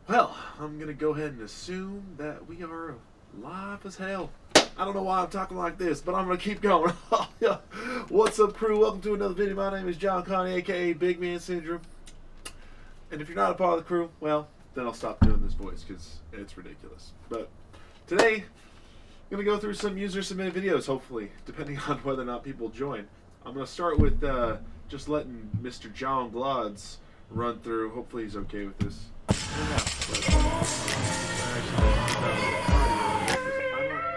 Well, I'm gonna go ahead and assume that we are live as hell. I don't know why I'm talking like this, but I'm gonna keep going. What's up, crew? Welcome to another video. My name is John Connie, aka Big Man Syndrome. And if you're not a part of the crew, well, then I'll stop doing this voice because it's ridiculous. But today, I'm gonna go through some user submitted videos, hopefully, depending on whether or not people join. I'm gonna start with just letting Mr. John Glods run through. Hopefully, he's okay with this. I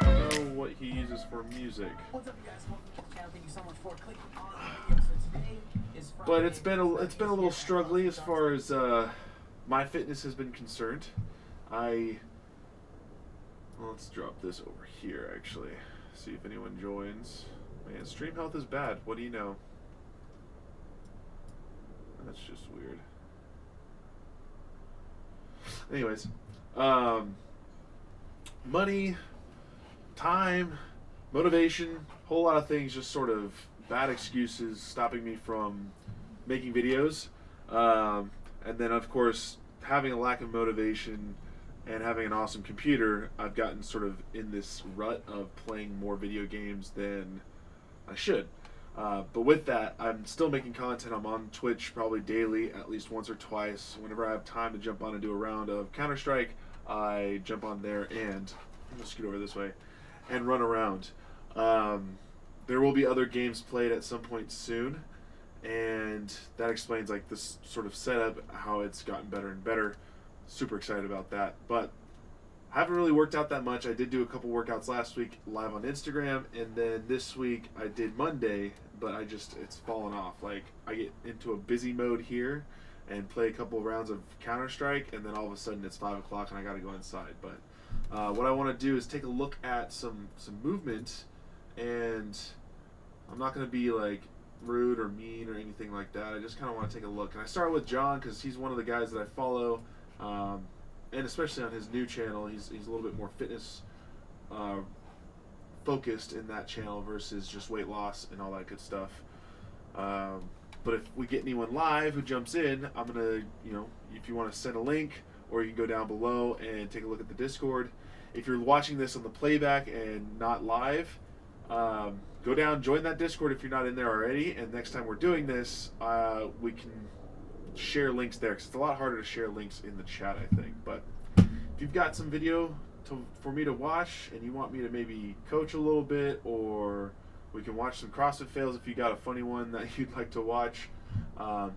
don't know what he uses for music. What's up, you guys? Welcome to the channel. Thank you so much for clicking on the video. So today is Friday. But it's been a little struggly as far as my fitness has been concerned. Let's drop this over here actually. See if anyone joins. Man, stream health is bad. What do you know? That's just weird. Anyways, money, time, motivation, whole lot of things, just sort of bad excuses stopping me from making videos. And then, of course, having a lack of motivation and having an awesome computer, I've gotten sort of in this rut of playing more video games than I should. But with that, I'm still making content. I'm on Twitch probably daily, at least once or twice. Whenever I have time to jump on and do a round of Counter-Strike, I jump on there and I'm gonna scoot over this way and run around. There will be other games played at some point soon, and that explains like this sort of setup, how it's gotten better and better. Super excited about that, but I haven't really worked out that much. I did do a couple workouts last week live on Instagram, and then this week I did Monday, but it's fallen off. Like, I get into a busy mode here and play a couple of rounds of Counter-Strike, and then all of a sudden it's 5 o'clock and I gotta go inside. But what I want to do is take a look at some movement, and I'm not going to be like rude or mean or anything like that. I just kind of want to take a look. And I start with John because he's one of the guys that I follow. And especially on his new channel, he's a little bit more fitness focused in that channel versus just weight loss and all that good stuff. But if we get anyone live who jumps in, I'm gonna, if you want to send a link, or you can go down below and take a look at the Discord. If you're watching this on the playback and not live, go down, join that Discord if you're not in there already. And next time we're doing this, we can share links there, because it's a lot harder to share links in the chat, I think. But if you've got some video for me to watch and you want me to maybe coach a little bit, or we can watch some CrossFit fails if you got a funny one that you'd like to watch. But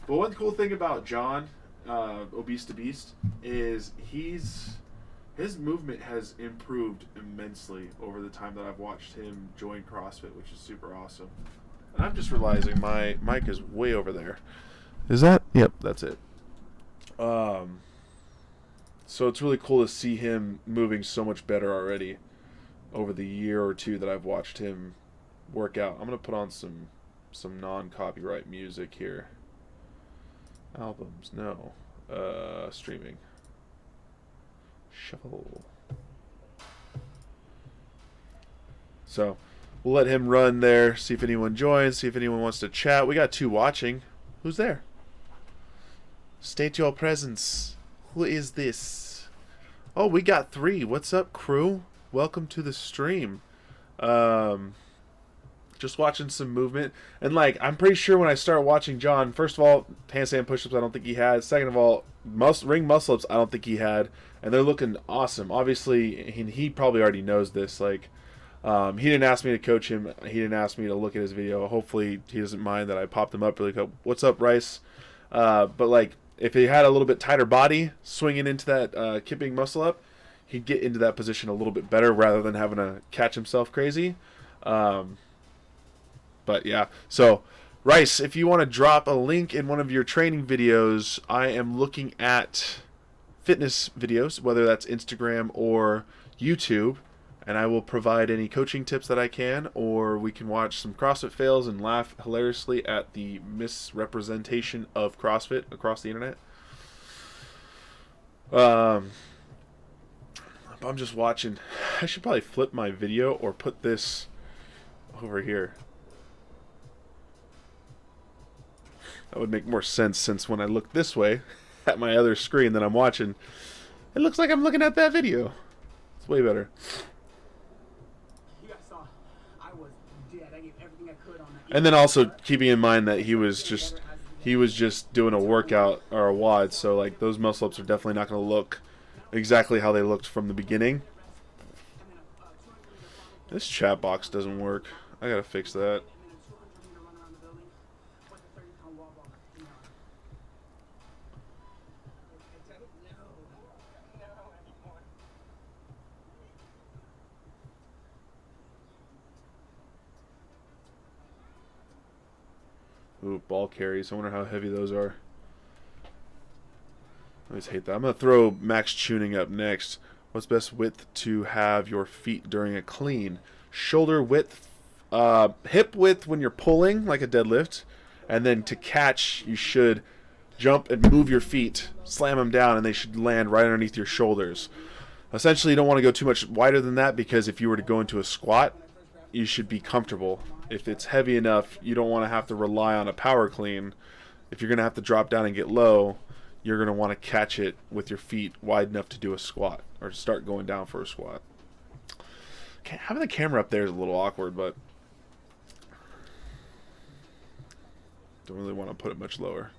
one cool thing about John, Obese to Beast, is his movement has improved immensely over the time that I've watched him join CrossFit, which is super awesome. And I'm just realizing my mic is way over there. Is that? Yep, that's it. So it's really cool to see him moving so much better already over the year or two that I've watched him work out. I'm going to put on some non-copyright music here. Albums, no. Streaming. Shuffle. So we'll let him run there, see if anyone joins, see if anyone wants to chat. We got 2 watching. Who's there? State your presence. Who is this? Oh, we got 3. What's up, crew? Welcome to the stream. Just watching some movement. And, I'm pretty sure when I start watching John, first of all, handstand push-ups I don't think he had. Second of all, ring muscle-ups I don't think he had. And they're looking awesome. Obviously, he probably already knows this. He didn't ask me to coach him. He didn't ask me to look at his video. Hopefully, he doesn't mind that I popped him up really quick. What's up, Rice? But, if he had a little bit tighter body, swinging into that kipping muscle up, he'd get into that position a little bit better rather than having to catch himself crazy. But yeah, so Rice, if you want to drop a link in one of your training videos, I am looking at fitness videos, whether that's Instagram or YouTube, and I will provide any coaching tips that I can, or we can watch some CrossFit fails and laugh hilariously at the misrepresentation of CrossFit across the internet. I'm just watching. I should probably flip my video or put this over here. That would make more sense, since when I look this way, at my other screen that I'm watching, it looks like I'm looking at that video. It's way better. And then also keeping in mind that he was just doing a workout or a WOD, so like those muscle ups are definitely not going to look exactly how they looked from the beginning. This chat box doesn't work. I gotta fix that. Ooh, ball carries. I wonder how heavy those are. I always hate that. I'm going to throw max tuning up next. What's best width to have your feet during a clean? Shoulder width, hip width when you're pulling, like a deadlift. And then to catch, you should jump and move your feet, slam them down, and they should land right underneath your shoulders. Essentially, you don't want to go too much wider than that, because if you were to go into a squat, you should be comfortable. If it's heavy enough, you don't want to have to rely on a power clean. If you're going to have to drop down and get low, you're going to want to catch it with your feet wide enough to do a squat or start going down for a squat. Having the camera up there is a little awkward, but don't really want to put it much lower.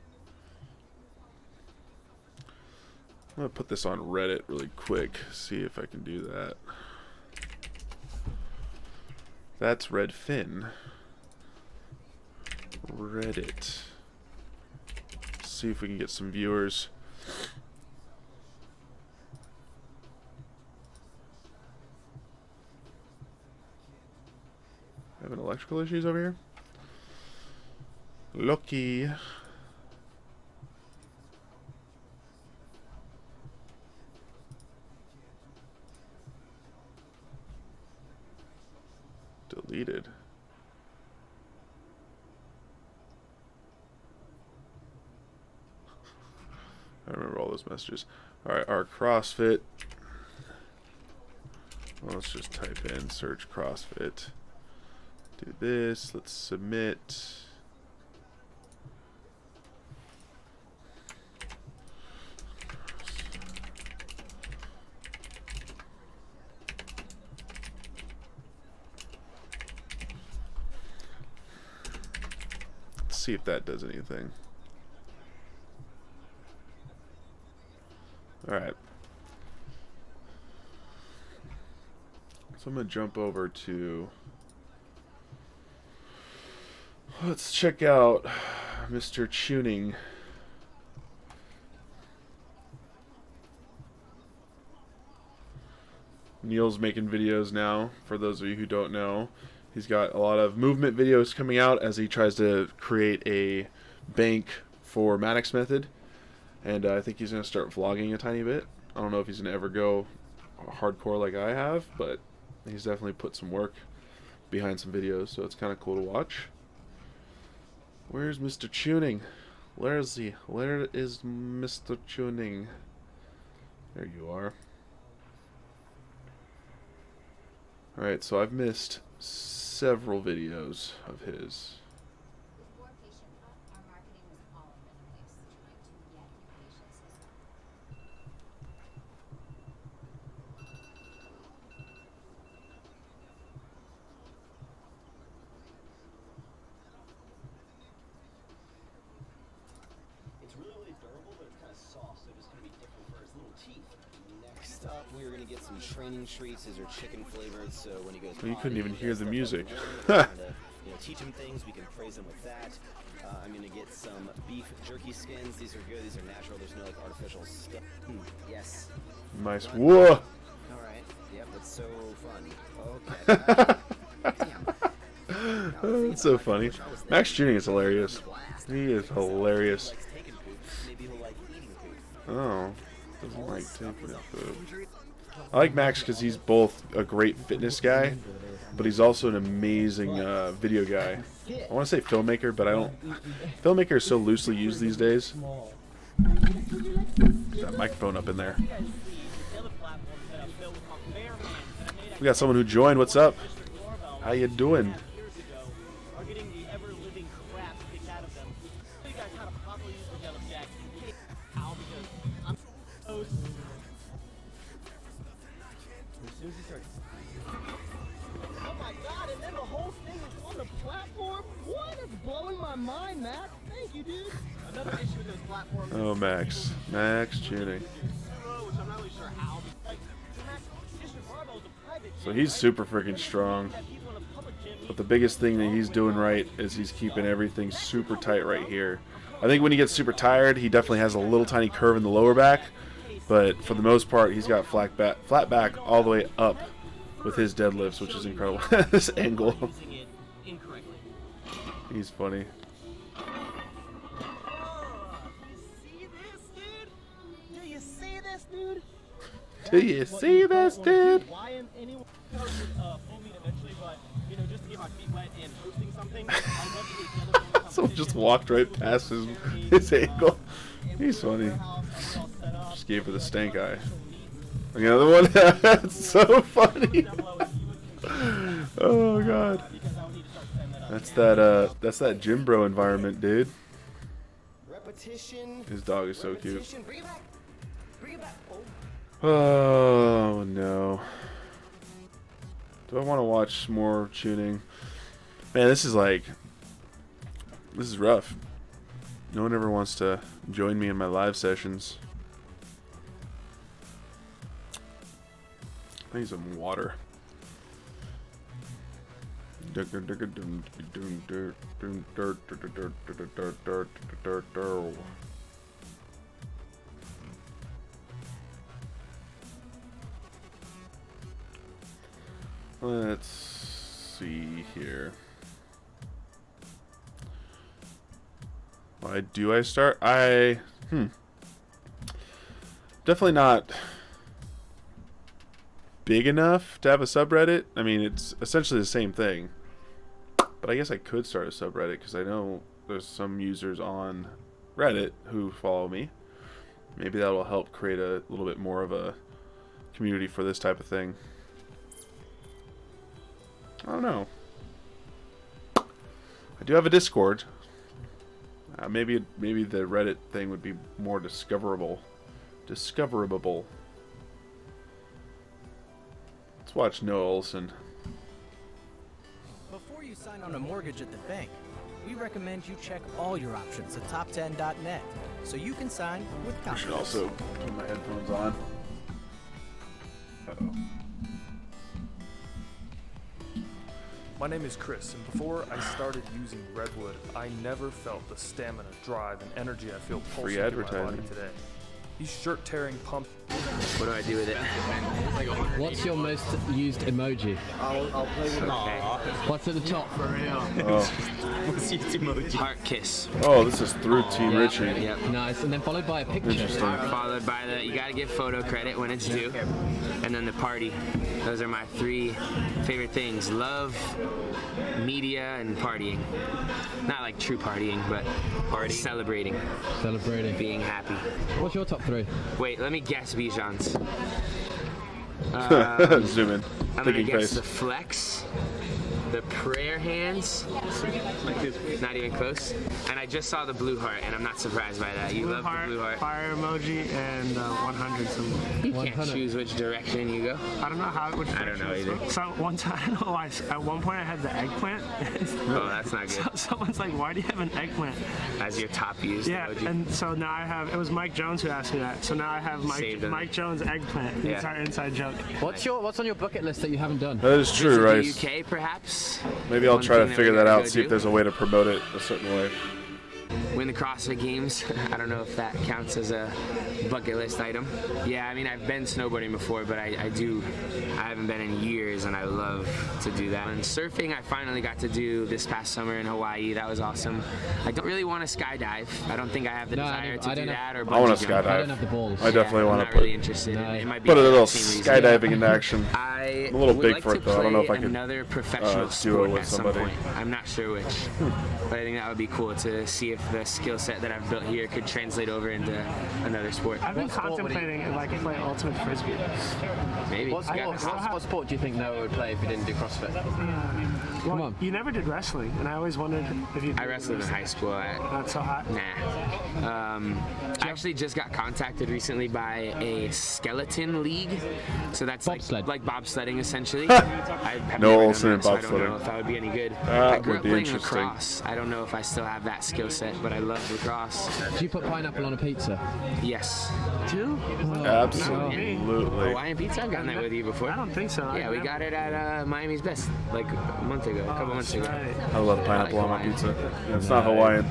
I'm going to put this on Reddit really quick, see if I can do that. That's Redfin. Reddit. See if we can get some viewers. Having electrical issues over here? Lucky. Deleted. I remember all those messages. Alright, our CrossFit. Well, let's just type in search CrossFit. Do this. Let's submit. Let's see if that does anything. Alright. So I'm going to jump over to... Let's check out Mr. Tuning. Neil's making videos now, for those of you who don't know. He's got a lot of movement videos coming out as he tries to create a bank for Maddox Method. And I think he's going to start vlogging a tiny bit. I don't know if he's going to ever go hardcore like I have, but he's definitely put some work behind some videos, so it's kind of cool to watch. Where's Mr. Tuning? Where is he? Where is Mr. Tuning? There you are. Alright, so I've missed several videos of his. We're gonna get some training treats. These are chicken flavored, so when he goes, well, you couldn't even hear the music. Teach him things. We can praise him with that. I'm gonna get some beef jerky skins. These are good. These are natural. There's no like artificial stuff. Yes. Nice. Whoa. All right. Yep. That's so fun. Okay. That's so funny. Max Tuning is hilarious. He is hilarious. Oh. Doesn't like taking food. I like Max because he's both a great fitness guy, but he's also an amazing video guy. I want to say filmmaker, but I don't. Filmmaker is so loosely used these days. That microphone up in there. We got someone who joined. What's up? How you doing? Oh my god, and then the whole thing is on the platform? What? It's blowing my mind, Max. Thank you, dude. Another issue with those platforms. Oh, Max. Max tuning. Which I'm not really sure how. So he's super freaking strong. But the biggest thing that he's doing right is he's keeping everything super tight right here. I think when he gets super tired, he definitely has a little tiny curve in the lower back. But for the most part, he's got flat back all the way up with his deadlifts, which is incredible. This angle. He's funny. Do you see this, dude? Do you see this, dude? Why am anyone fool me eventually, but you know, just to get my feet wet and hosting something, Someone just walked right past his angle. He's funny. Just gave her the stank eye. And the other one, that's so funny. Oh god. That's that gym bro environment, dude. Repetition. His dog is so cute. Repetition. Bring it back. Bring it back. Oh no. Do I want to watch more tuning? Man, this is rough. No one ever wants to join me in my live sessions. I need some water. Let's see here. Why do I start? Definitely not big enough to have a subreddit. I mean, it's essentially the same thing. But I guess I could start a subreddit because I know there's some users on Reddit who follow me. Maybe that will help create a little bit more of a community for this type of thing. I don't know. I do have a Discord. Maybe the Reddit thing would be more discoverable. Discoverable. Let's watch Noah Olson. Before you sign on a mortgage at the bank, we recommend you check all your options at top10.net so you can sign with I should confidence. also put my headphones on. Uh-oh. My name is Chris, and before I started using Redwood, I never felt the stamina, drive, and energy I feel pulsing through my body advertising. today. These shirt-tearing pump. What do I do with it? What's your most used emoji? I'll play with What's at the top? Heart kiss. Oh, this is through Team Richie. Yep. Nice, and then followed by a picture. Interesting. Followed by you gotta give photo credit when it's due. And then the party. Those are my 3 favorite things. Love, media, and partying. Not like true partying, but celebrating. Celebrating. Being happy. What's your top 3? Wait, let me guess Bijan's. Zoom in. I'm gonna Thinking guess face. the flex, the prayer hands, not even close. And I just saw the blue heart, and I'm not surprised by that. You love the blue heart. Fire emoji, and 100 symbol. You can't 100. choose which direction you go. I don't know which I don't know direction either. it's from. So one time, I don't know why. At one point, I had the eggplant. Oh, that's not good. Someone's like, "Why do you have an eggplant?" As your top used Yeah, emoji. and so now I have. It was Mike Jones who asked me that. So now I have Saved him. Mike Jones eggplant. Yeah. It's our inside joke. What's on your bucket list that you haven't done? That is true, Visit Rice. the UK, perhaps. Maybe I'll One try to thing figure we're that gonna out, go see if do. there's a way to promote it a certain way. Win the CrossFit Games. I don't know if that counts as a bucket list item. Yeah, I mean, I've been snowboarding before, but I haven't been in years, and I love to do that. And surfing, I finally got to do this past summer in Hawaii. That was awesome. I don't really want to skydive. I don't think I have the No, desire to I do don't that or I want bungee to jump. I don't skydive. have the balls. I definitely I'm want not to put really interested. No. It might be a for little the same reason. skydiving into action. I'm a little big like for to it, though. I don't know if I play could another professional duo sport with at somebody. some point. I'm not sure which, but I think that would be cool to see if the skill set that I've built here could translate over into another sport. I've been What sport would he- contemplating if I could play ultimate frisbee. Maybe. What sport do you think Noah would play if he didn't do CrossFit? Well, on. you never did wrestling, and I always wondered if you. I wrestled in high school. Not so hot. Nah. I actually just got contacted recently by a skeleton league. So that's Bobsled. like bobsledding essentially. I have No never Olsen done in that, so I don't know bobsledding. if I would be any good. That I grew would up be playing interesting. lacrosse. I don't know if I still have that skill set, but I love lacrosse. Do you put pineapple on a pizza? Yes. Two? Absolutely. Hawaiian pizza? I've gotten that with you before. I don't think so. Yeah, we got it at Miami's Best like a month ago, a couple months ago. I love pineapple on my pizza. It's not Hawaiian.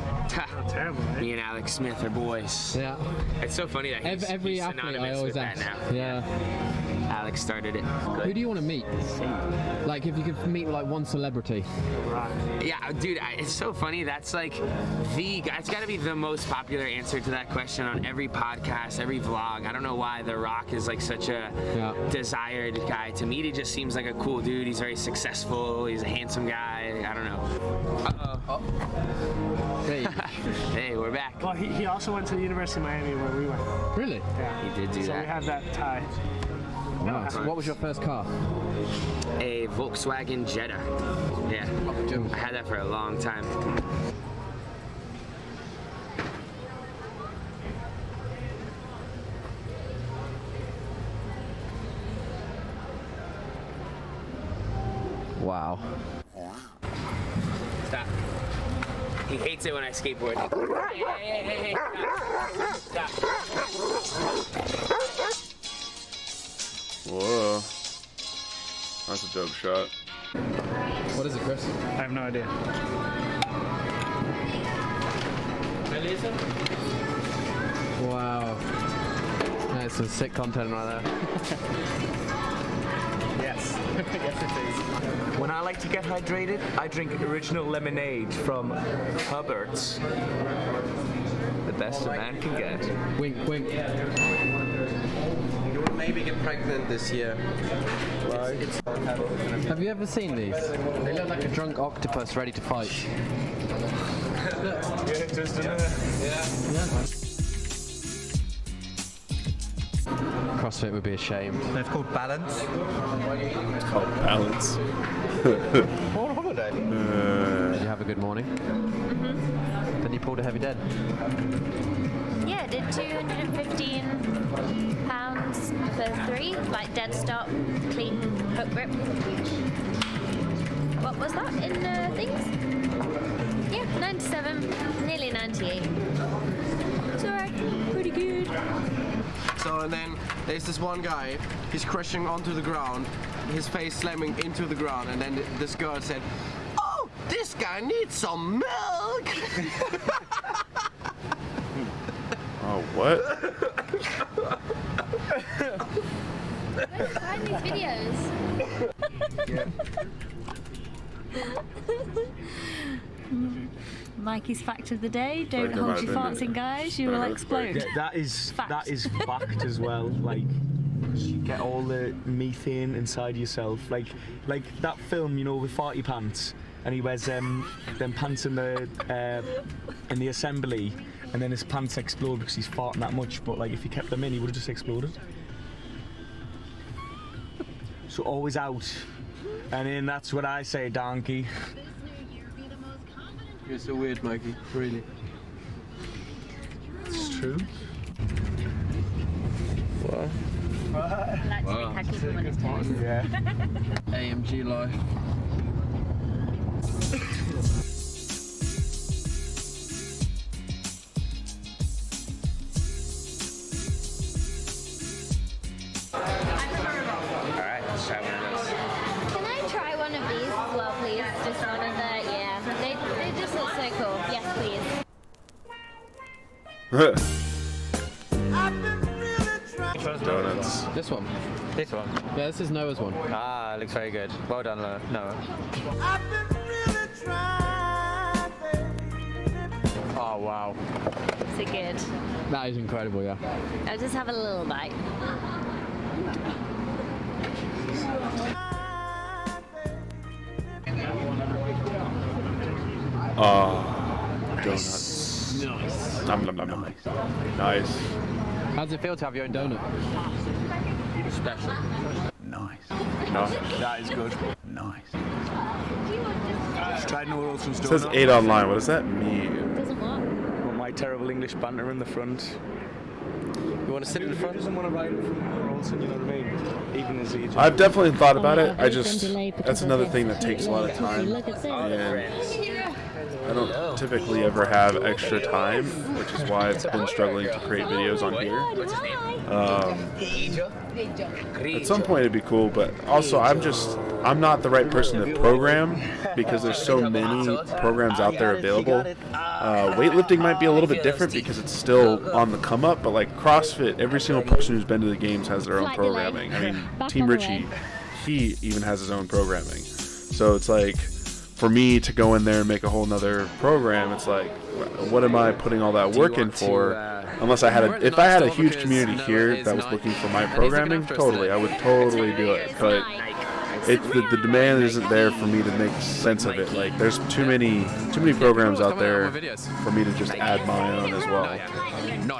Terrible, right? Me and Alex Smith are boys. Yeah. It's so funny that he's, Every he's athlete I synonymous always with that ask. now. Yeah. Alex started it. Who do you want to meet? Like if you could meet like one celebrity. Yeah, dude, it's so funny. That's like it's got to be the most popular answer to that question on every podcast, every vlog. I don't know why The Rock is like such a desired guy. To me, he just seems like a cool dude. He's very successful. He's a handsome guy. I don't know. Hey. Hey, we're back. Well, he also went to the University of Miami where we went. Really? Yeah. He did do So that. we have that tie. Wow. So what was your first car? A Volkswagen Jetta. Yeah, I had that for a long time. Wow. Stop. He hates it when I skateboard. Hey, stop. Whoa. That's a dope shot. What is it, Chris? I have no idea. Wow. That's some sick content right there. Yes. Yes, it is. When I like to get hydrated, I drink original lemonade from Hubbard's. The best a man can get. Wink, wink. You will maybe get pregnant this year. Have you ever seen these? They look like a drunk octopus ready to fight. CrossFit would be ashamed. They're called balance. It's called balance. On holiday. Did you have a good morning? Mm-hmm. Then you pulled a heavy dead. Yeah, did 215 pounds for 3, like dead stop, clean hook grip. What was that in things? Yeah, 97, nearly 98. It's alright, pretty good. So and then there's this one guy, he's crashing onto the ground, his face slamming into the ground, and then this girl said, "Oh, this guy needs some milk." Oh, what? Find these videos. Mikey's fact of the day: don't Talking hold about your the- farts in, guys. You will explode. Yeah, that is Fact. fact as well. Like, you get all the methane inside yourself. Like that film, you know, with Farty Pants, and he wears them pants in the assembly, and then his pants explode because he's farting that much. But like, if he kept them in, he would have just exploded. So always out, and then that's what I say, donkey. You're so weird, Mikey. Really. It's true. What? I like to think I keep him on his toes. Yeah. AMG life. Alright, let's try one of those. Can I try one of these as well, please? Just one of the, yeah. They just look so cool. Yes, please. Donuts. This one. This one. Yeah, this is Noah's one. Ah, looks very good. Well done, Noah. Oh wow. Is it good? That is incredible, yeah. I'll just have a little bite. Donuts. Nice. Nom, nom, nom, nom. Nice. How does it feel to have your own donut? Special. Nice. No. That is good. Nice. Just tried Noah Olsen's It says donut. 8 online. What does that mean? Doesn't work. Got my terrible English banter in the front. You want to sit in the Who front? doesn't want to ride in front of Noah Olsen, you know what I mean? Even as he I've definitely thought about it. Oh, I just, that's another thing that takes a lot of time. Look at this. And I don't typically ever have extra time, which is why I've been struggling to create videos on here. At some point it'd be cool, but also I'm not the right person to program because there's so many programs out there available. Weightlifting might be a little bit different because it's still on the come up, but like CrossFit, every single person who's been to the games has their own programming. I mean, Team Richie, he even has his own programming. So it's like, for me to go in there and make a whole nother program, it's like, what am I putting all that work in for? Unless I had if I had a huge community here that was looking for my programming, totally, I would totally do it. But the demand isn't there for me to make sense of it. Like, there's too many programs out there for me to just add my own as well.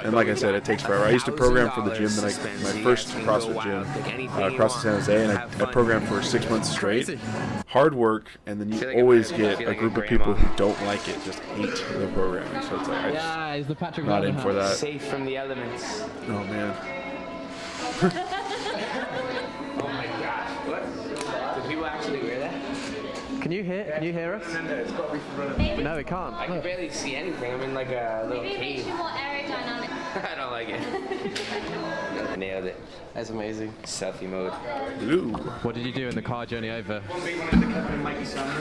And like I said, it takes forever. I used to program for the gym that my first CrossFit gym, CrossFit San Jose, and I programmed for 6 months straight. Hard work, and then you always get a group of people who don't like it, just hate the programming. So it's like, I just not in for that. Safe from the elements. Oh man. Oh my gosh, what? Do people actually wear that? Can you hear us? No, we can't. I can barely see anything. I'm in like a little cave. more aerodynamic. I don't like it. Nailed it. That's amazing. Selfie mode. Ooh. What did you do in the car journey over?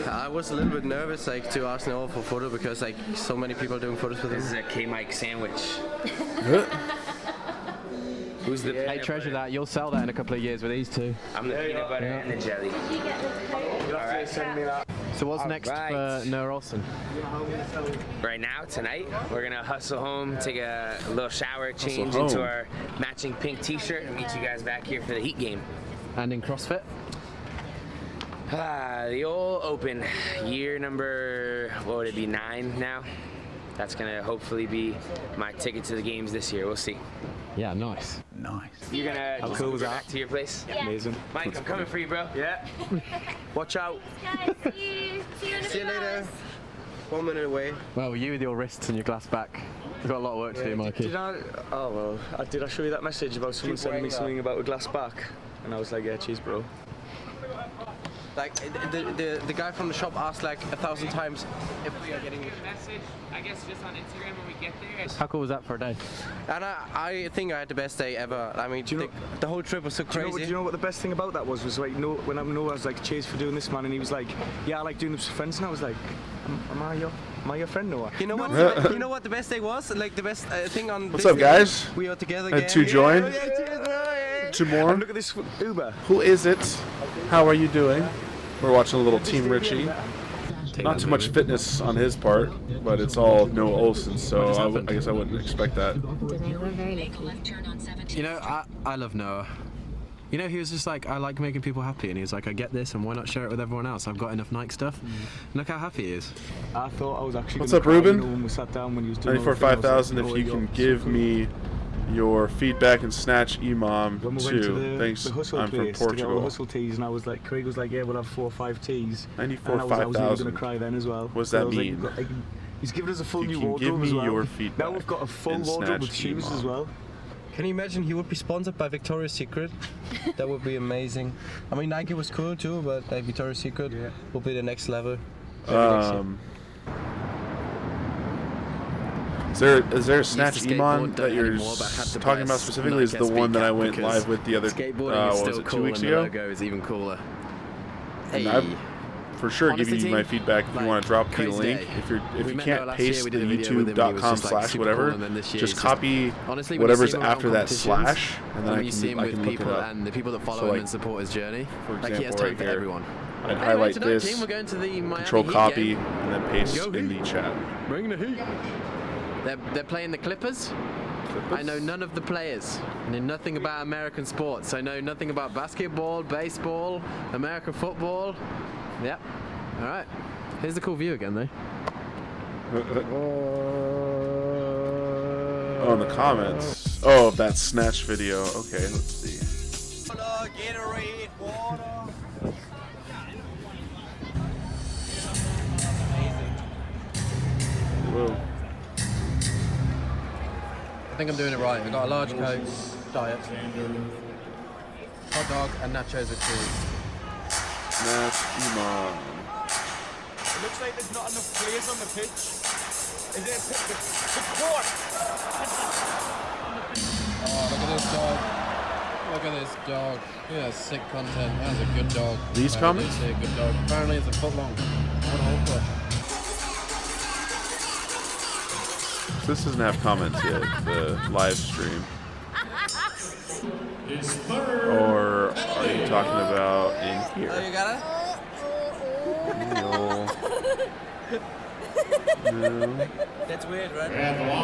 I was a little bit nervous, like, to ask Noah for photo because like so many people are doing photos with him. This is a K-Mike sandwich. Who's the Hey, treasure that. You'll sell that in a couple of years with these two. I'm the peanut butter and the jelly. Alright. So what's next for Noah Olsen? Right now, tonight, we're gonna hustle home, take a little shower, change into our matching pink t-shirt, and meet you guys back here for the Heat game. And in CrossFit? The old Open, year number, what would it be, 9 now? That's gonna hopefully be my ticket to the games this year. We'll see. Yeah, nice. Nice. You're gonna How cool was go that? back to your place? Yeah. Amazing. Mike, I'm coming for you, bro. Yeah. Watch out. Guys, see you in a See few you later. hours. 1 minute away. Well, you with your wrists and your glass back. You've got a lot of work to do, Mikey. Did I? Oh well. Did I show you that message about someone sending me something about a glass back? And I was like, yeah, cheers, bro. Like the guy from the shop asked like 1,000 times if we are getting. Message, I guess just on Instagram when we get there. How cool was that for a day? And I think I had the best day ever. I mean, the whole trip was so crazy. Do you know what the best thing about that was like, when Noah was like, cheers for doing this, man, and he was like, yeah, I like doing this with friends, and I was like, am I your friend, Noah? You know what? You know what the best day was? Like the best thing on. What's this up, guys? day, we are together And again. 2 joined. Yeah, cheers, bro, yeah. 2 more. And look at this Uber. Who is it? How are you doing? We're watching a little Team Richie. Not too much fitness on his part, but it's all Noah Olsen, so I guess I wouldn't expect that. We're very lucky. You know, I love Noah. You know, he was just like, I like making people happy, and he was like, I get this, and why not share it with everyone else? I've got enough Nike stuff. And look how happy he is. I thought I was actually. What's gonna up, cry, Ruben? You know, when we sat down when he was doing 94 5000. If you can give me your feedback and snatch Imam When we went to too. Thanks. the hustle I'm from place to get all the Portugal. hustle teas, and I was like, Craig was like, yeah, we'll have 4 or 5 teas. 94 and I was really 5000. going to cry then as well. What does So I that was like, mean? he's given us a full You new can wardrobe give me as well. your feedback Now we've got a full and wardrobe with snatch shoes Imam. as well. Can you imagine he would be sponsored by Victoria's Secret? That would be amazing. I mean, Nike was cool too, but like Victoria's Secret would be the next level. Is there a snatch Iman that you're talking about specifically? Is the one that I went live with the other Skateboarding is still cool, 2 weeks and ago? the logo is even cooler. And I've for sure Honestly, giving you my team, feedback if you want to drop the crazy link. day. If We you met can't Noah last year, paste we the did a video with him, he was just, like, super youtube.com/whatever, cool, and then this year just he's copy honestly, when you whatever's see him after around that competitions, slash, and then when I you see him can with look people it up. and the people that follow So, him like, and support his journey, for like he has example, time right for here, everyone. I'd Anyway, highlight tonight, this, team, we're going to the Miami control Heat copy, game. and then paste Go in Heat. the chat. Bring the heat. They're playing the Clippers. I know none of the players. I know nothing about American sports. I know nothing about basketball, baseball, American football. Yep. All right. Here's the cool view again, though. Oh, in the comments. Oh, that snatch video. Okay, let's see. Gatorade, water. Whoa. I think I'm doing it right. I got a large Coke, diet, hot dog, and nachos with cheese. Snatch Imam. It looks like there's not enough players on the pitch. Is it the court? Oh, look at this dog. Look at this dog. Yeah, that's sick content. That's a good dog. These comments? A good dog. Apparently it's a foot long. What a whole foot. This doesn't have comments yet, the live stream. Or are you talking about in here? Oh, you got it? No. That's weird, right? Oh,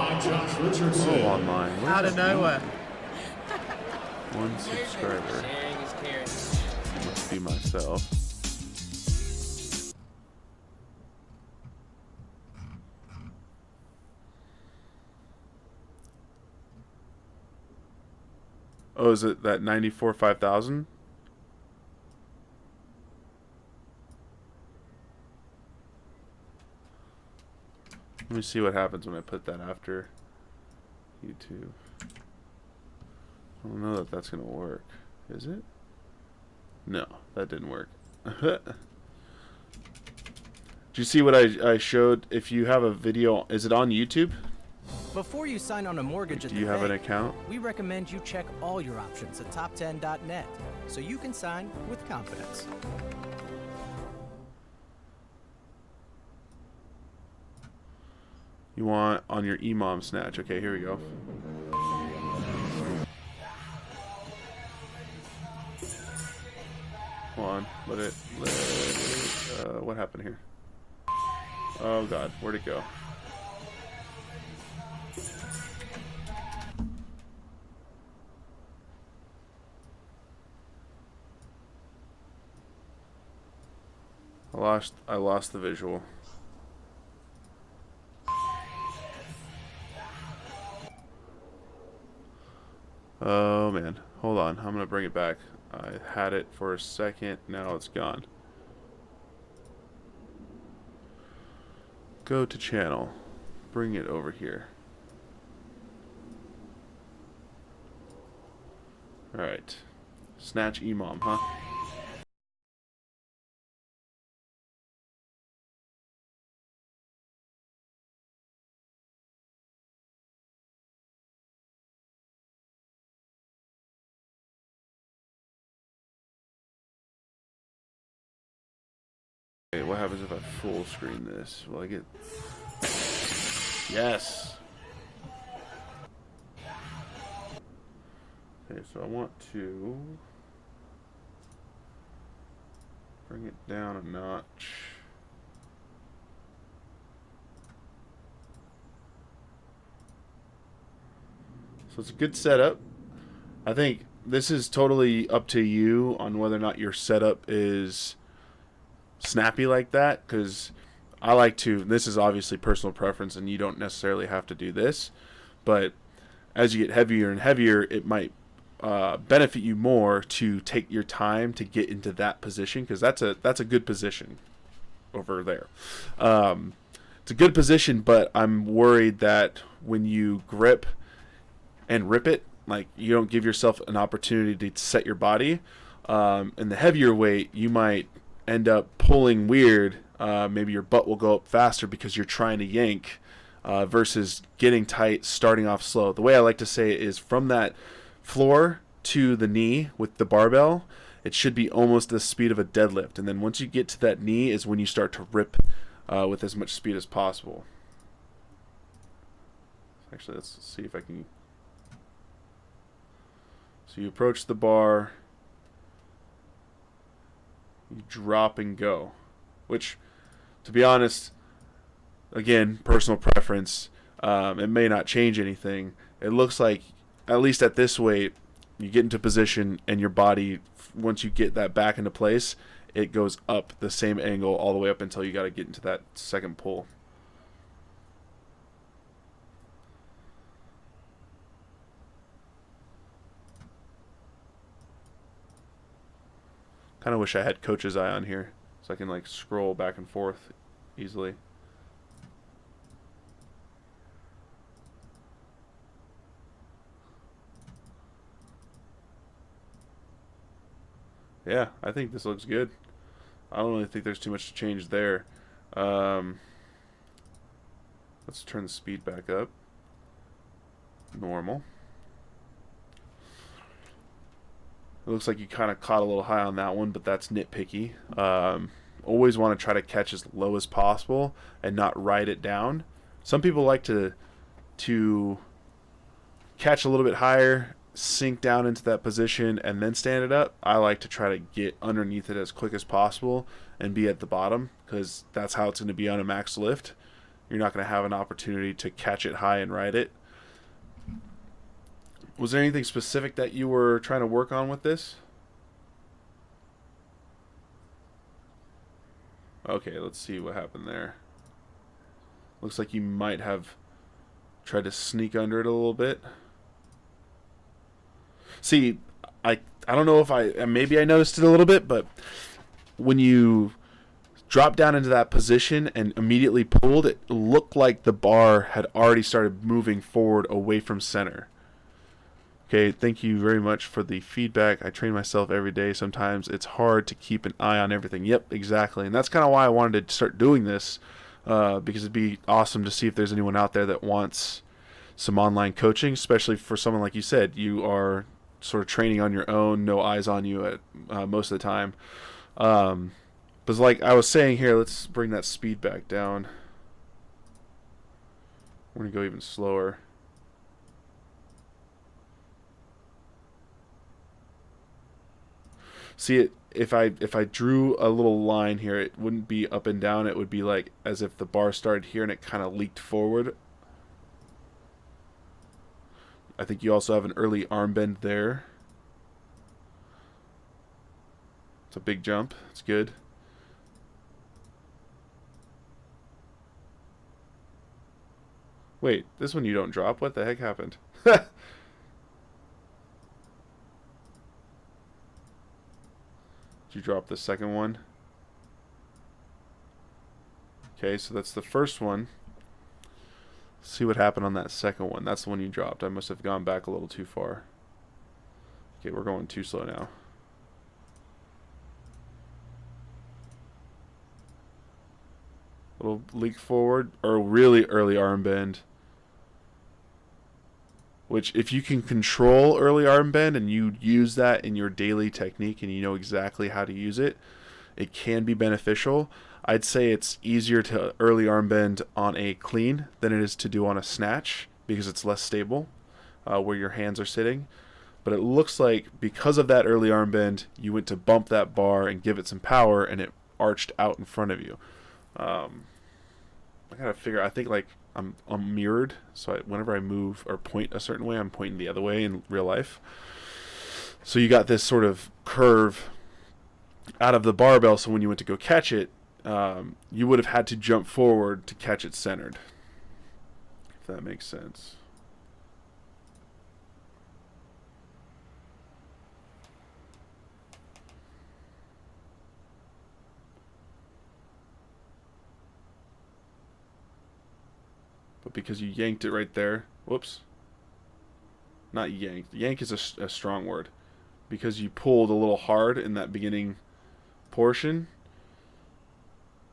online. Where's Out of that nowhere. One subscriber. Must be myself. Oh, is it that 94 5000? Let me see what happens when I put that after YouTube. I don't know that that's gonna work. Is it? No, that didn't work. Did you see what I showed? If you have a video, is it on YouTube? Before you sign on a mortgage at Do the you have an bank, account? we recommend you check all your options at top10.net so you can sign with confidence. You want on your EMOM snatch. Okay, here we go. Hold on. Let it what happened here? Oh god, where'd it go? I lost the visual. Oh man, hold on. I'm gonna bring it back. I had it for a second, now it's gone. Go to channel. Bring it over here. Alright. Snatch EMOM, huh? What happens if I full screen this? Will I get... Yes! Okay, so I want to bring it down a notch. So it's a good setup. I think this is totally up to you on whether or not your setup is snappy like that, because I like to, this is obviously personal preference and you don't necessarily have to do this, but as you get heavier and heavier, it might benefit you more to take your time to get into that position, because that's a good position over there. It's a good position, but I'm worried that when you grip and rip it, like, you don't give yourself an opportunity to set your body. And the heavier weight, you might end up pulling weird. Maybe your butt will go up faster because you're trying to yank versus getting tight, starting off slow. The way I like to say it is from that floor to the knee with the barbell, it should be almost the speed of a deadlift. And then once you get to that knee is when you start to rip with as much speed as possible. Actually, let's see if I can... So you approach the bar, you drop and go, which, to be honest, again, personal preference, it may not change anything. It looks like, at least at this weight, you get into position and your body, once you get that back into place, it goes up the same angle all the way up until you got to get into that second pull. Kind of wish I had coach's eye on here so I can like scroll back and forth easily. Yeah, I think this looks good. I don't really think there's too much to change there. Let's turn the speed back up. Normal. It looks like you kind of caught a little high on that one, but that's nitpicky. Always want to try to catch as low as possible and not ride it down. Some people like to catch a little bit higher, sink down into that position, and then stand it up. I like to try to get underneath it as quick as possible and be at the bottom, because that's how it's going to be on a max lift. You're not going to have an opportunity to catch it high and ride it. Was there anything specific that you were trying to work on with this? Okay, let's see what happened there. Looks like you might have tried to sneak under it a little bit. See, I don't know if maybe I noticed it a little bit, but when you dropped down into that position and immediately pulled, it looked like the bar had already started moving forward away from center. Okay, thank you very much for the feedback. I train myself every day. Sometimes it's hard to keep an eye on everything. Yep, exactly. And that's kind of why I wanted to start doing this, because it'd be awesome to see if there's anyone out there that wants some online coaching, especially for someone like you said. You are sort of training on your own, no eyes on you at most of the time. But like I was saying here, let's bring that speed back down. We're going to go even slower. See it, if I drew a little line here, it wouldn't be up and down. It would be like as if the bar started here and it kind of leaked forward. I think you also have an early arm bend there. It's a big jump. It's good. Wait, this one you don't drop? What the heck happened? You drop the second one. Okay, so that's the first one. Let's see what happened on that second one. That's the one you dropped. I must have gone back a little too far. Okay, we're going too slow now. Little leak forward, or really early arm bend. Which, if you can control early arm bend and you use that in your daily technique and you know exactly how to use it, it can be beneficial. I'd say it's easier to early arm bend on a clean than it is to do on a snatch, because it's less stable where your hands are sitting. But it looks like because of that early arm bend, you went to bump that bar and give it some power, and it arched out in front of you. I gotta figure. I think like I'm mirrored, so whenever I move or point a certain way, I'm pointing the other way in real life. So you got this sort of curve out of the barbell, so when you went to go catch it, you would have had to jump forward to catch it centered, if that makes sense. But because you yanked it right there, whoops, not yanked, yank is a strong word, because you pulled a little hard in that beginning portion,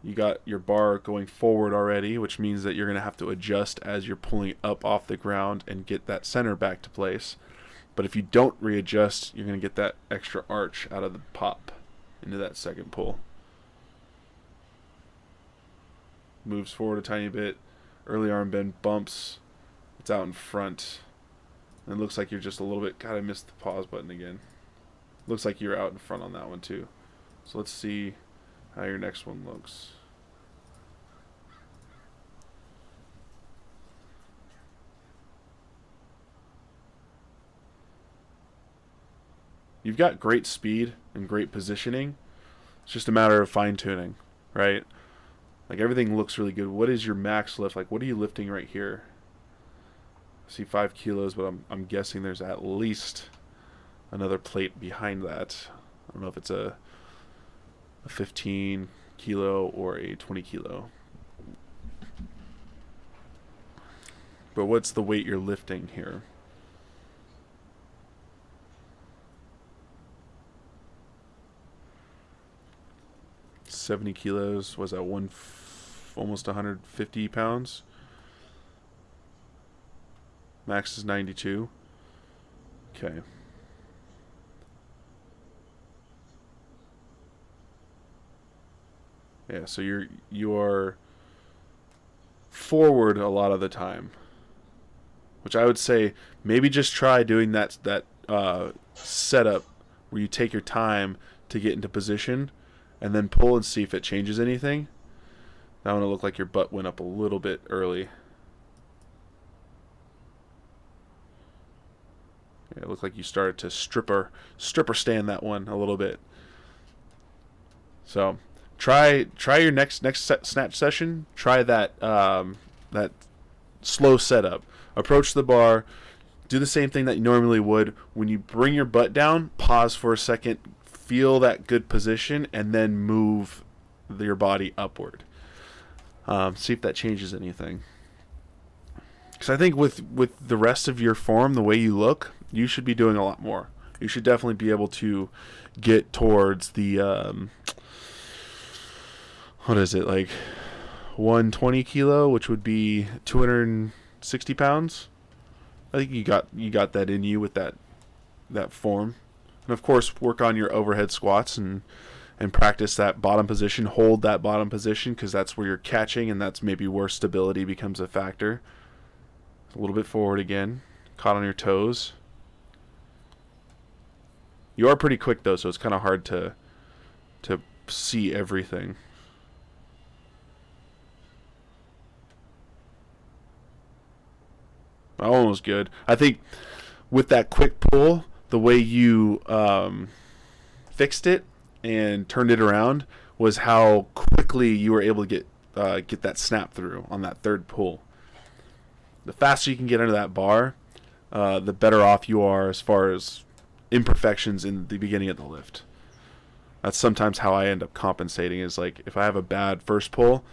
you got your bar going forward already, which means that you're going to have to adjust as you're pulling up off the ground and get that center back to place. But if you don't readjust, you're going to get that extra arch out of the pop into that second pull. Moves forward a tiny bit. Early arm bend bumps. It's out in front. And it looks like you're just a little bit... God, I missed the pause button again. Looks like you're out in front on that one too. So let's see how your next one looks. You've got great speed and great positioning. It's just a matter of fine-tuning, right? Like, everything looks really good. What is your max lift? Like, what are you lifting right here? I see 5 kilos, but I'm guessing there's at least another plate behind that. I don't know if it's a a 15 kilo or a 20 kilo. But what's the weight you're lifting here? $70 kilos, was that almost 150 pounds? Max is 92. Okay. Yeah, so you are forward a lot of the time, which I would say maybe just try doing that setup where you take your time to get into position and then pull and see if it changes anything. That one will look like your butt went up a little bit early. Yeah, it looked like you started to stripper stand that one a little bit. So try your next snatch session. Try that that slow setup. Approach the bar. Do the same thing that you normally would. When you bring your butt down, pause for a second, feel that good position, and then move your body upward. See if that changes anything. Because I think with the rest of your form, the way you look, you should be doing a lot more. You should definitely be able to get towards the what is it, like 120 kilo, which would be 260 pounds. I think you got that in you with that form. And of course, work on your overhead squats and practice that bottom position. Hold that bottom position, because that's where you're catching, and that's maybe where stability becomes a factor. A little bit forward again, caught on your toes. You are pretty quick though, so it's kind of hard to see everything. That one was good. I think with that quick pull, the way you fixed it and turned it around was how quickly you were able to get that snap through on that third pull. The faster you can get under that bar, the better off you are as far as imperfections in the beginning of the lift. That's sometimes how I end up compensating, is like if I have a bad first pull,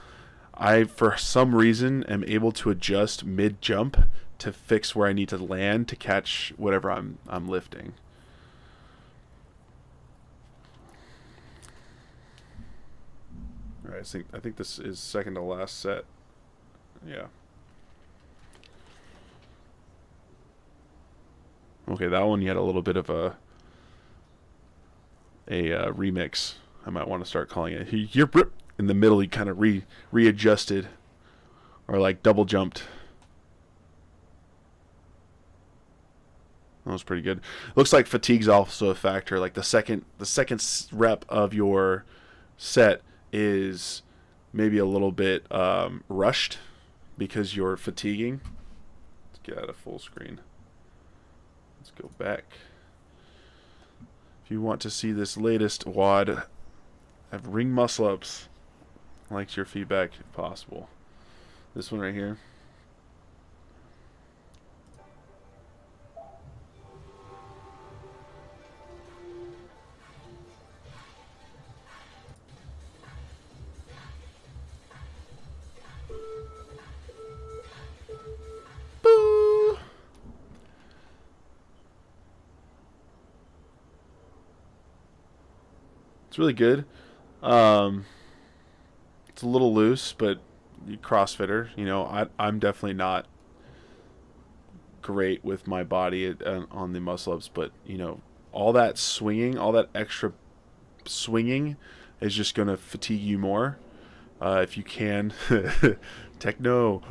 I for some reason am able to adjust mid jump to fix where I need to land to catch whatever I'm lifting. All right, I think this is second to last set. Yeah. Okay, that one you had a little bit of a remix. I might want to start calling it. You're in the middle. He kind of readjusted, or like double jumped. That was pretty good. Looks like fatigue's also a factor. Like the second rep of your set is maybe a little bit rushed because you're fatiguing. Let's get out of full screen. Let's go back. If you want to see this latest WOD, have ring muscle ups. I like your feedback if possible. This one right here. It's really good. It's a little loose, but you CrossFitter, you know, I'm definitely not great with my body on the muscle ups, but you know, all that swinging, all that extra swinging is just going to fatigue you more. If you can, techno,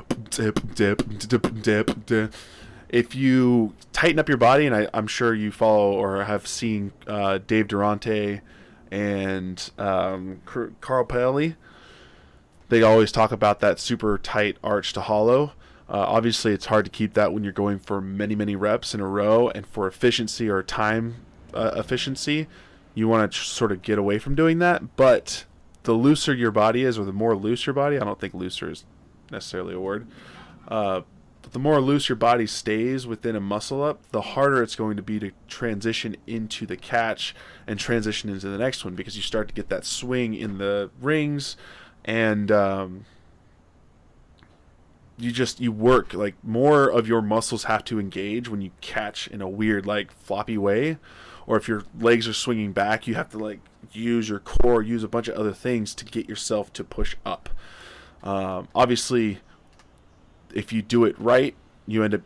if you tighten up your body, and I'm sure you follow or have seen Dave Durante and Carl Paoli, they always talk about that super tight arch to hollow. Obviously, it's hard to keep that when you're going for many reps in a row, and for efficiency or time efficiency, you want to sort of get away from doing that. But the looser your body is, or the more loose your body, I don't think looser is necessarily a word, the But the more loose your body stays within a muscle up, the harder it's going to be to transition into the catch and transition into the next one, because you start to get that swing in the rings, and you work, like, more of your muscles have to engage when you catch in a weird, like, floppy way. Or if your legs are swinging back, you have to, like, use your core, use a bunch of other things to get yourself to push up. Obviously, if you do it right, you end up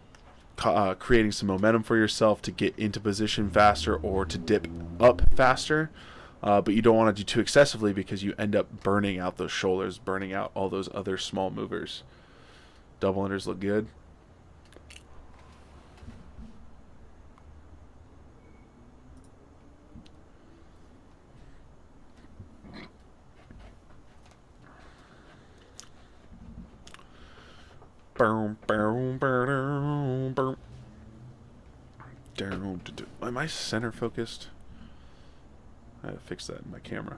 creating some momentum for yourself to get into position faster or to dip up faster. But you don't want to do too excessively, because you end up burning out those shoulders, burning out all those other small movers. Double unders look good. Am I center focused? I gotta fix that in my camera.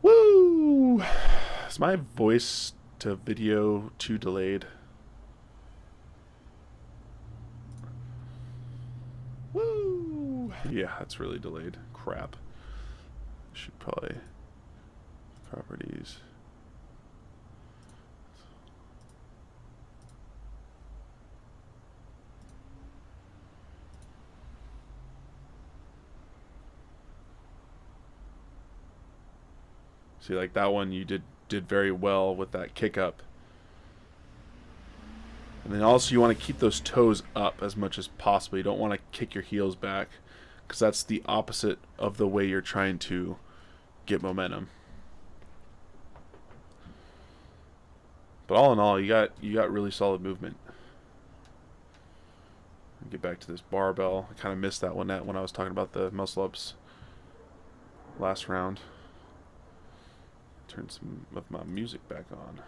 Woo! Is my voice to video too delayed? Woo! Yeah, that's really delayed. Crap. Should probably properties. See, like that one you did very well with that kick up. And then also you want to keep those toes up as much as possible. You don't want to kick your heels back, because that's the opposite of the way you're trying to get momentum. But all in all, you got really solid movement. Get back to this barbell. I kind of missed that one when I was talking about the muscle ups last round. Turn some of my music back on.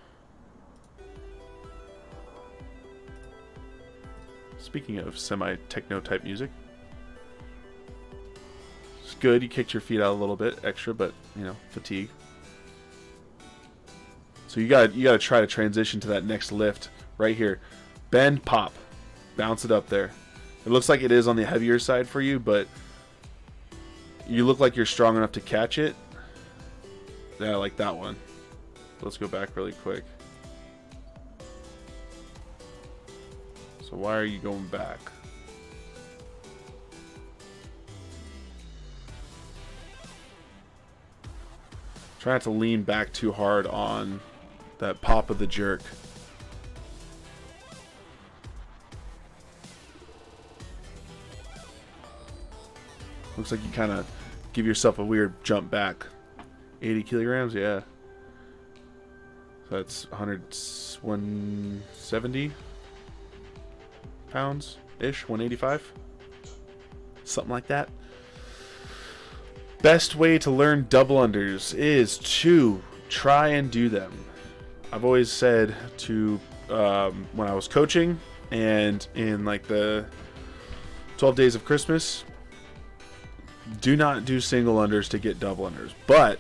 Speaking of semi-techno type music, it's good. You kicked your feet out a little bit extra, but you know, fatigue. So you got to try to transition to that next lift right here. Bend, pop, bounce it up there. It looks like it is on the heavier side for you, but you look like you're strong enough to catch it. Yeah, like that one. Let's go back really quick. So why are you going back? Try not to lean back too hard on that pop of the jerk. Looks like you kind of give yourself a weird jump back. 80 kilograms, yeah. So that's 170 pounds-ish, 185. Something like that. Best way to learn double unders is to try and do them. I've always said to, when I was coaching and in like the 12 days of Christmas, do not do single unders to get double unders. But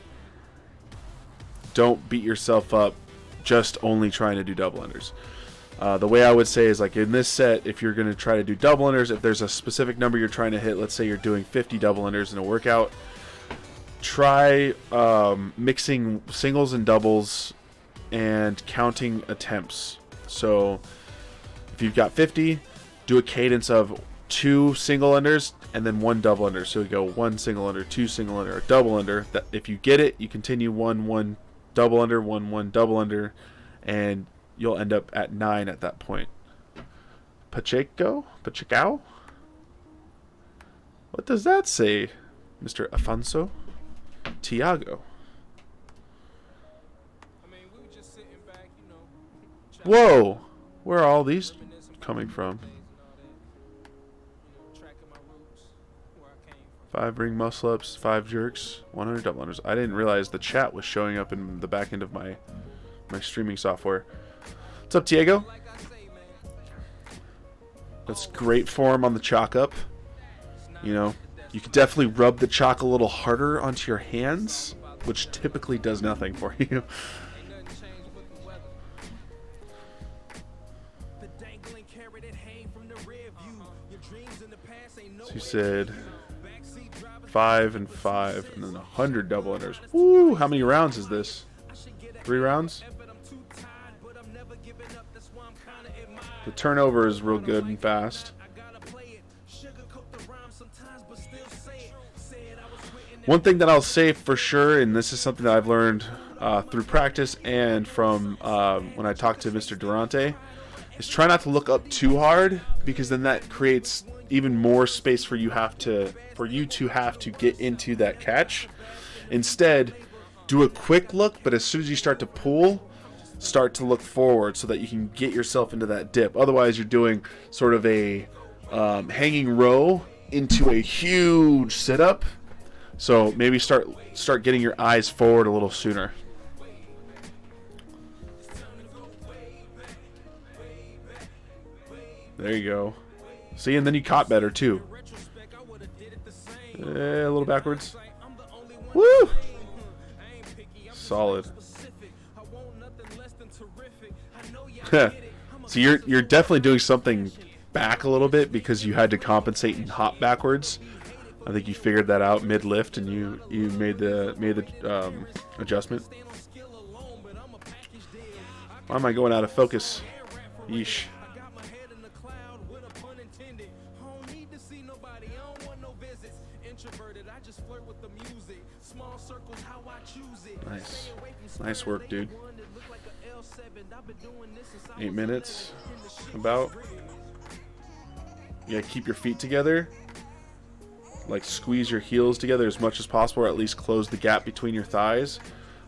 don't beat yourself up just only trying to do double unders. The way I would say is, like, in this set, if you're going to try to do double unders, if there's a specific number you're trying to hit, let's say you're doing 50 double unders in a workout, try mixing singles and doubles and counting attempts. So if you've got 50, do a cadence of 2 single unders and then 1 double under. So you go 1 single under, 2 single under, a double under. That, if you get it, you continue 1 double under, 1 double under, and you'll end up at 9 at that point. Pacheco? What does that say, Mr. Afonso? Tiago. Whoa! Where are all these coming from? 5 ring muscle ups, 5 jerks, 100 double unders. I didn't realize the chat was showing up in the back end of my streaming software. What's up, Diego? That's great form on the chalk up. You know, you can definitely rub the chalk a little harder onto your hands, which typically does nothing for you. You said 5 and 5, and then 100 double unders. Woo! How many rounds is this? 3 rounds? The turnover is real good and fast. One thing that I'll say for sure, and this is something that I've learned through practice and from when I talked to Mr. Durante, is try not to look up too hard, because then that creates even more space for you to have to get into that catch. Instead, do a quick look, but as soon as you start to pull, start to look forward so that you can get yourself into that dip. Otherwise, you're doing sort of a hanging row into a huge sit-up. So maybe start getting your eyes forward a little sooner. There you go. See, and then you caught better too. A little backwards. Woo! Solid. So you're definitely doing something back a little bit because you had to compensate and hop backwards. I think you figured that out mid lift, and you made the adjustment. Why am I going out of focus? Yeesh. Nice. Nice work, dude. 8 minutes. About. Yeah, keep your feet together. Like, squeeze your heels together as much as possible, or at least close the gap between your thighs.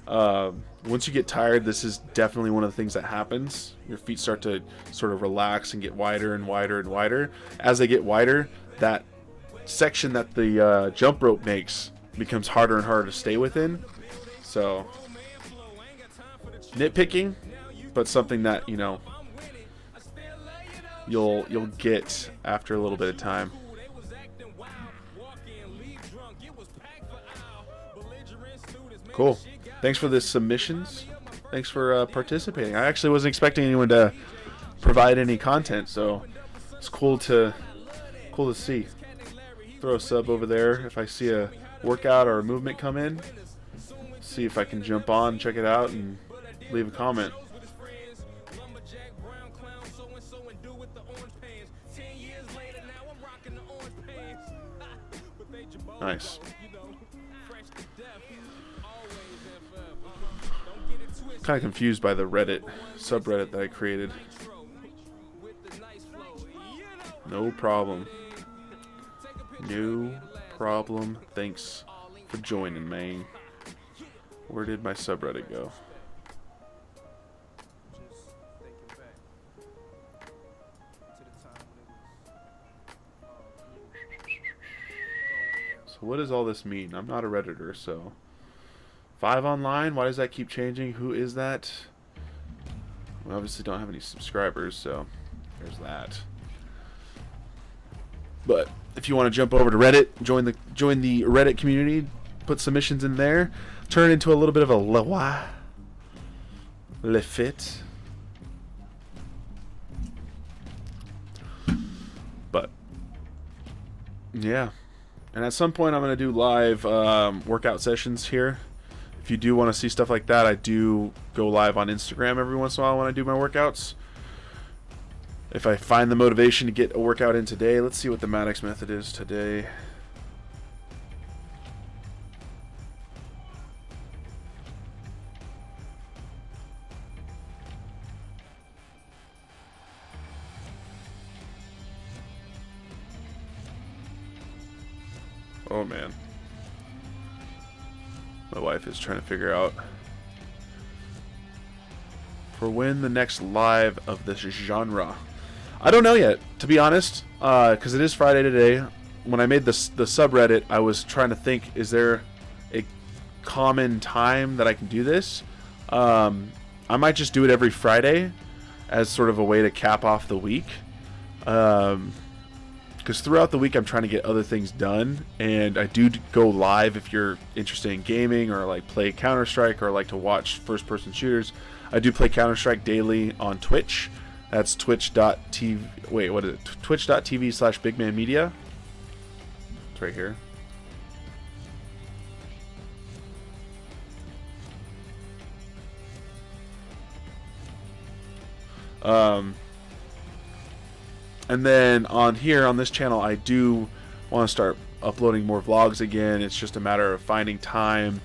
Once you get tired, this is definitely one of the things that happens. Your feet start to sort of relax and get wider and wider and wider. As they get wider, that section that the jump rope makes becomes harder and harder to stay within. So, nitpicking, but something that, you know, you'll get after a little bit of time. Cool. Thanks for the submissions. Thanks for participating. I actually wasn't expecting anyone to provide any content, so it's cool to see. Throw a sub over there if I see a workout or a movement come in. See if I can jump on, check it out, and leave a comment. Nice. Kind of confused by the Reddit subreddit that I created. No problem. No problem. Thanks for joining, man. Where did my subreddit go? So what does all this mean? I'm not a Redditor, so 5 online? Why does that keep changing? Who is that? We obviously don't have any subscribers, so there's that. But if you want to jump over to Reddit, join the Reddit community, put submissions in there, turn it into a little bit of a le fit. But yeah, and at some point I'm going to do live workout sessions here. If you do want to see stuff like that, I do go live on Instagram every once in a while when I do my workouts. If I find the motivation to get a workout in today, let's see what the Maddox method is today. Oh man. My wife is trying to figure out for when the next live of this genre. I don't know yet, to be honest, because it is Friday today. When I made the subreddit, I was trying to think, is there a common time that I can do this? I might just do it every Friday as sort of a way to cap off the week. Because throughout the week I'm trying to get other things done, and I do go live if you're interested in gaming or like play Counter-Strike or like to watch first-person shooters. I do play Counter-Strike daily on Twitch. That's twitch.tv. Wait, what is it? Twitch.tv/bigmanmedia. It's right here. And then on here, on this channel, I do want to start uploading more vlogs again. It's just a matter of finding time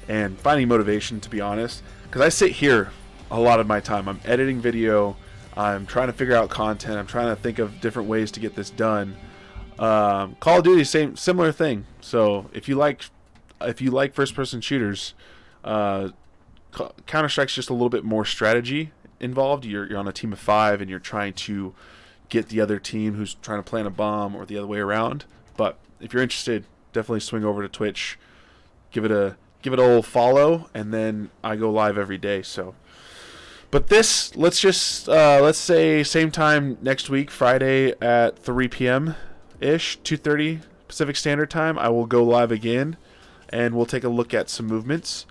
and finding motivation, to be honest. Because I sit here a lot of my time. I'm editing video. I'm trying to figure out content. I'm trying to think of different ways to get this done. Call of Duty, similar thing. So if you like first-person shooters, Counter-Strike's just a little bit more strategy involved. You're on a team of 5 and you're trying to get the other team who's trying to plant a bomb, or the other way around. But if you're interested, definitely swing over to Twitch, give it a old follow, and then I go live every day. So, but this, let's say same time next week, Friday at 3 p.m. ish, 2:30 Pacific Standard Time, I will go live again, and we'll take a look at some movements.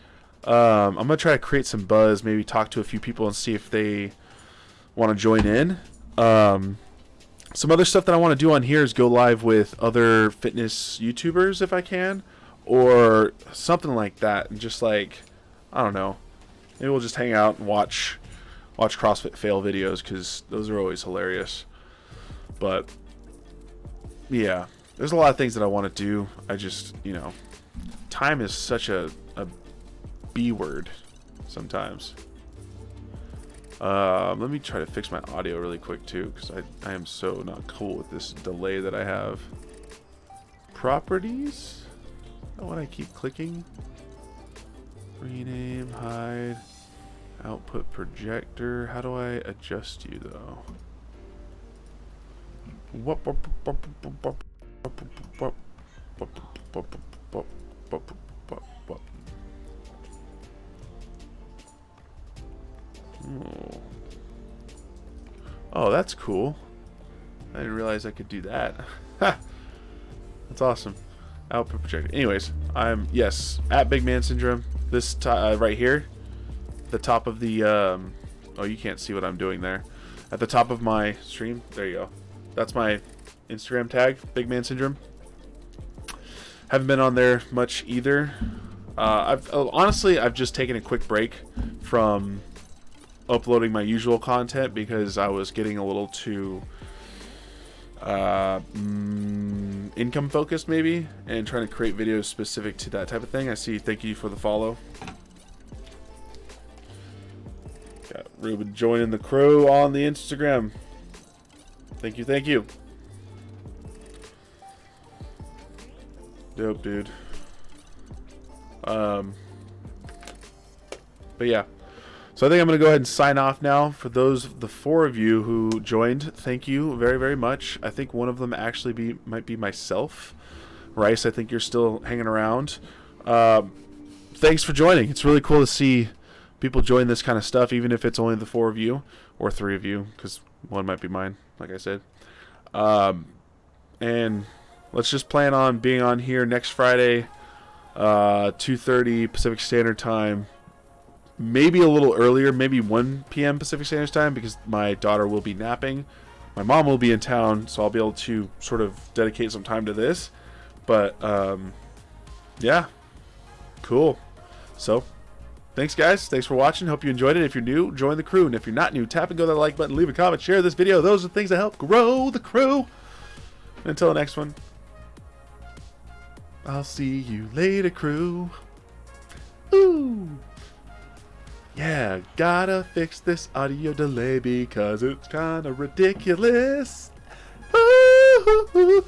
I'm gonna try to create some buzz, maybe talk to a few people and see if they want to join in. Some other stuff that I want to do on here is go live with other fitness YouTubers if I can, or something like that, and just like, I don't know, maybe we'll just hang out and watch CrossFit fail videos, because those are always hilarious. But yeah, there's a lot of things that I want to do. I just, time is such a B word sometimes. Let me try to fix my audio really quick too, because I am so not cool with this delay that I have. Properties? Is that what I keep clicking? Rename, hide, output projector. How do I adjust you though? Oh, that's cool. I didn't realize I could do that. That's awesome. Output projector. Anyways, I'm, yes, at bigmansyndrome. This right here, the top of the oh, you can't see what I'm doing there. At the top of my stream, there you go. That's my Instagram tag, bigmansyndrome. Haven't been on there much either. Honestly, I've just taken a quick break from uploading my usual content because I was getting a little too income focused maybe, and trying to create videos specific to that type of thing. I see, thank you for the follow. Got Ruben joining the crew on the Instagram. Thank you, thank you. Dope, dude. But yeah, so I think I'm going to go ahead and sign off now. For the 4 of you who joined, thank you very, very much. I think one of them actually might be myself. Rice, I think you're still hanging around. Thanks for joining. It's really cool to see people join this kind of stuff, even if it's only the 4 of you, or 3 of you, because one might be mine, like I said. And let's just plan on being on here next Friday, 2:30 Pacific Standard Time. Maybe a little earlier, maybe 1 p.m. Pacific Standard Time, because my daughter will be napping. My mom will be in town, so I'll be able to sort of dedicate some time to this. But, yeah. Cool. So, thanks, guys. Thanks for watching. Hope you enjoyed it. If you're new, join the crew. And if you're not new, tap and go to that like button, leave a comment, share this video. Those are the things that help grow the crew. And until the next one, I'll see you later, crew. Ooh. Yeah, gotta fix this audio delay because it's kind of ridiculous. Ooh.